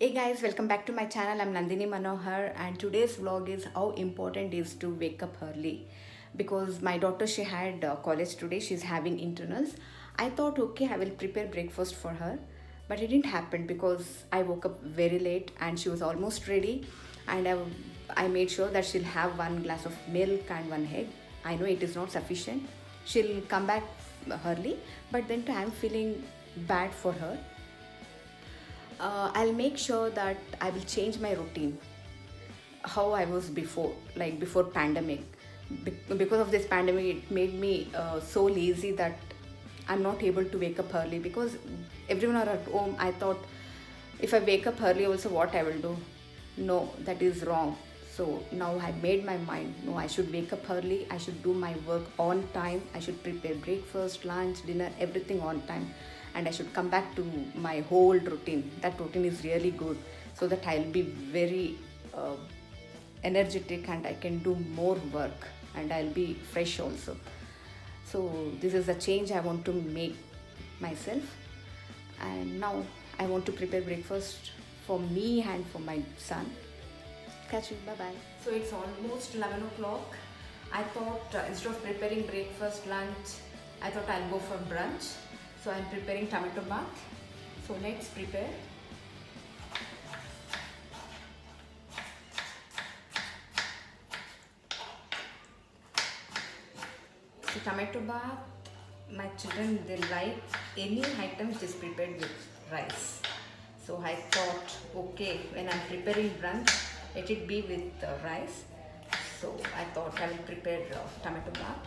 Hey guys, welcome back to my channel. I'm Nandini Manohar, and today's vlog is how important it is to wake up early. Because my daughter, she had college today, she's having internals. I thought, okay, I will prepare breakfast for her, but it didn't happen because I woke up very late and she was almost ready, and I made sure that she'll have one glass of milk and one egg. I know it is not sufficient. She'll come back early, but then I'm feeling bad for her. I'll make sure that I will change my routine how I was before, like before pandemic. Because of this pandemic, it made me so lazy that I'm not able to wake up early because everyone are at home. I thought if I wake up early, also what I will do? No, that is wrong. So now I made my mind. No, I should wake up early. I should do my work on time. I should prepare breakfast, lunch, dinner, everything on time, and I should come back to my whole routine. That routine is really good, so that I'll be very energetic and I can do more work and I'll be fresh also. So this is the change I want to make myself, and now I want to prepare breakfast for me and for my son. Catch you, bye bye. So it's almost 11 o'clock. I thought instead of preparing breakfast, lunch, I thought I'll go for brunch. So I'm preparing tomato bath. So let's prepare. So tomato bath, my children, they like any item which is prepared with rice. So I thought, okay, when I'm preparing brunch, let it be with rice. So I thought I will prepare tomato bath.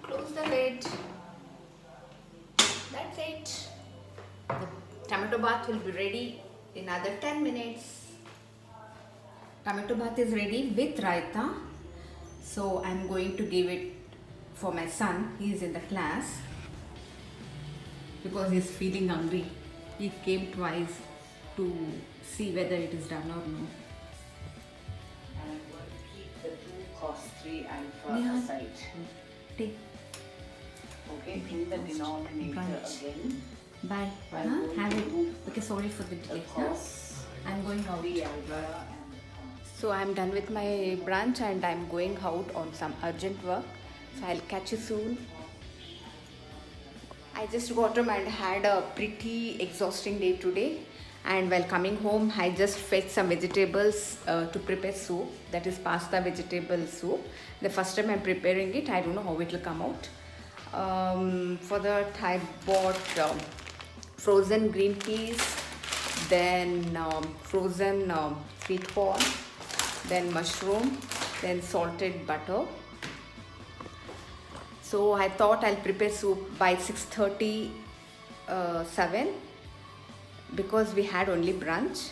Close the lid. That's it. The tomato bath will be ready in another 10 minutes. Tomato bath is ready with raita. So I'm going to give it for my son. He is in the class because he's feeling hungry. He came twice to see whether it is done or no. And I'm going to keep the 2 cos 3 alpha aside. Take. Okay, in the denominator Brunch. again. Bye. I'm Huh? going Have to it. do Okay, sorry for the the delay. Huh? cos I'm going out. 3 alpha and So I'm done with my brunch and I'm going out on some urgent work. So I'll catch you soon. I just got home and had a pretty exhausting day today. And while coming home, I just fetched some vegetables to prepare soup. That is pasta vegetable soup. The first time I'm preparing it, I don't know how it will come out. For that, I bought frozen green peas, then frozen sweet corn, then mushroom, then salted butter. So I thought I'll prepare soup by 6:30, 7, because we had only brunch.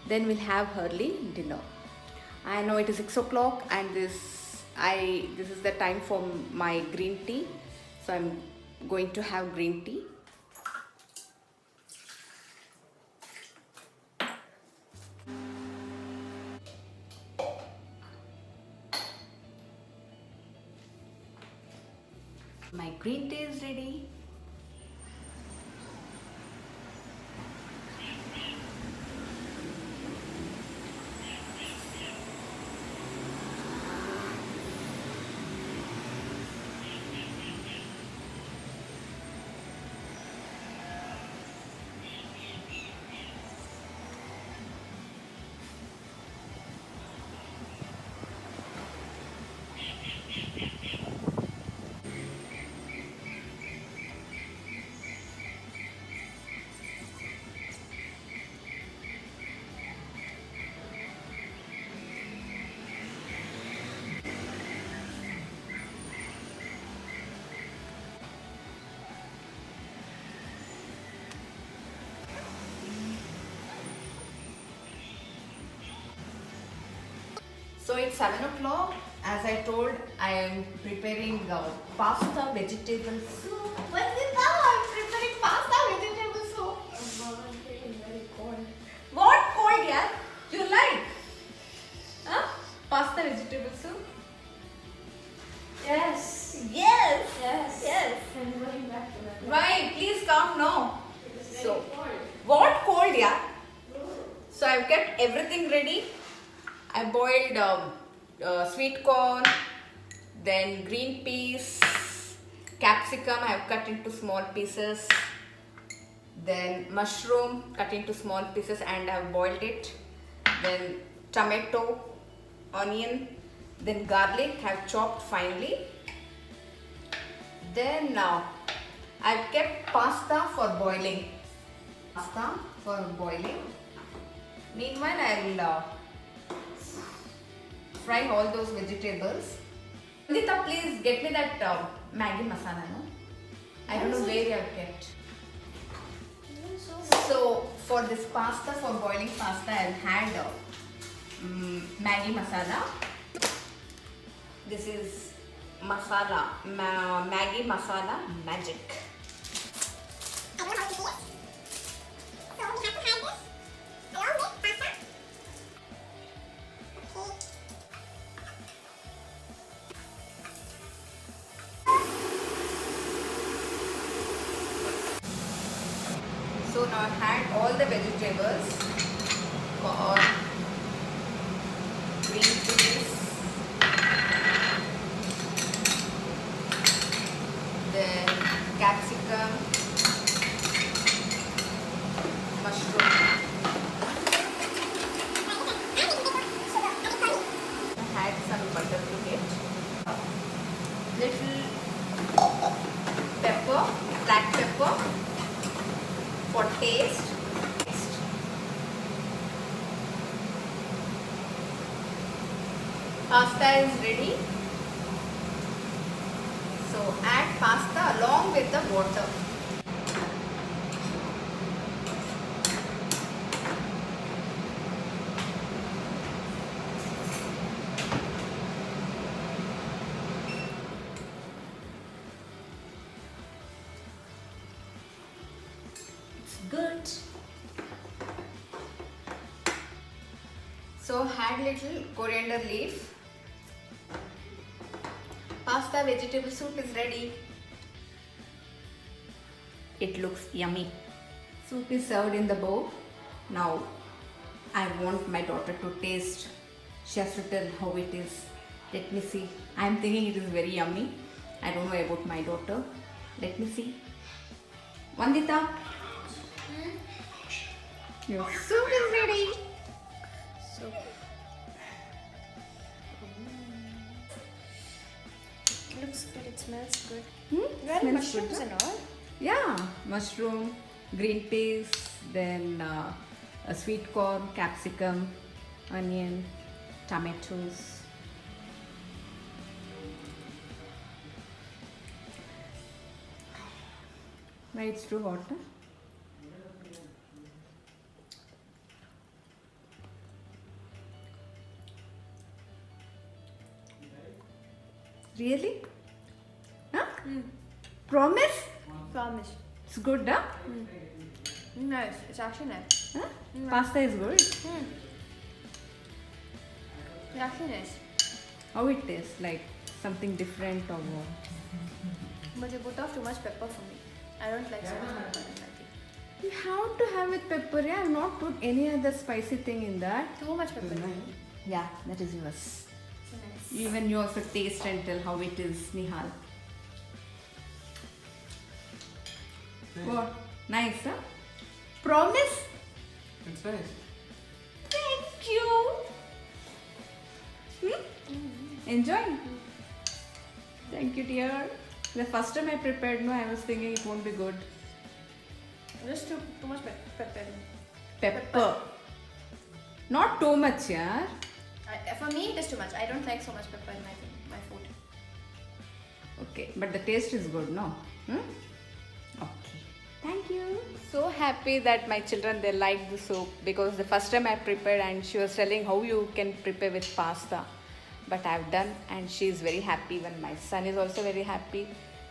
Then we'll have early dinner. I know it is 6 o'clock and this is the time for my green tea. So I'm going to have green tea. My green tea is ready. So it's 7 o'clock. As I told, I am preparing pasta vegetable soup. Vandita, I'm preparing pasta vegetable soup. Very cold. What cold, yeah? You like? Huh? Pasta vegetable soup? Yes. Yes. Yes. Yes. I'm going back to that. Right, please come now. It is very So, cold. what cold, yeah? So I've kept everything ready. I boiled sweet corn, then green peas, capsicum I have cut into small pieces, then mushroom cut into small pieces and I have boiled it, then tomato, onion, then garlic I have chopped finely. Then now I've kept pasta for boiling. Pasta for boiling. Meanwhile, I'll fry all those vegetables. Nandita, please get me that Maggi masala, no? I don't know where you have kept. So, for this pasta, for boiling pasta, I've had Maggi masala. This is masala, Maggi masala magic. I don't know how to do it. So we have to hide this along with pasta. Okay. So now I've had all the vegetables for green peas, then capsicum, mushroom. I had some butter to it. Little pepper, black pepper for taste. Pasta is ready. So add pasta along with the water. It's good. So add little coriander leaf. Pasta vegetable soup is ready. It looks yummy. Soup is served in the bowl. Now I want my daughter to taste. She has to tell how it is. Let me see. I am thinking it is very yummy. I don't know about my daughter. Let me see. Vandita. Your soup is ready. So it looks good, it smells good. Hmm? You add Smells mushrooms good, and all? Yeah, mushroom, green peas, then a sweet corn, capsicum, onion, tomatoes. Why it's too hot? Huh? Really? Huh? Promise? Promise. It's good, huh? Nice. It's actually nice. Huh? Pasta is good. It's actually nice. How it tastes? Like something different or what? But you put off too much pepper for me. I don't like so much pepper in Maggi. You have to have with pepper. Yeah, I have not put any other spicy thing in that. Too much pepper. Yeah, that is yours. So nice. Even you also taste and tell how it is, Nihal. What? Nice, huh? Promise? It's nice. Thank you. Enjoy. Thank you, dear. The first time I prepared, no, I was thinking it won't be good. Just too much pepper. Pepper. Not too much, yeah. For me, it is too much. I don't like so much pepper in my food. Okay, but the taste is good, no? Okay. Thank you. So happy that my children, they liked the soup because the first time I prepared and she was telling how you can prepare with pasta. but I've done, and she's very happy. When my son is also very happy.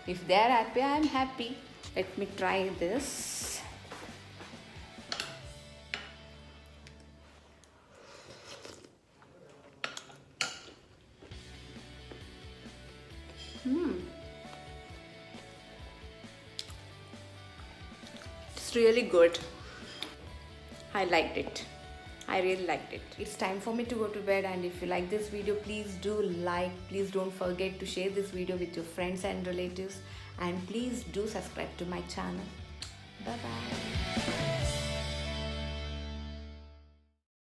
If they are happy, I'm happy. Let me try this. It's really good. I liked it. I really liked it. It's time for me to go to bed, and if you like this video, please do like. Please don't forget to share this video with your friends and relatives, and please do subscribe to my channel. Bye bye.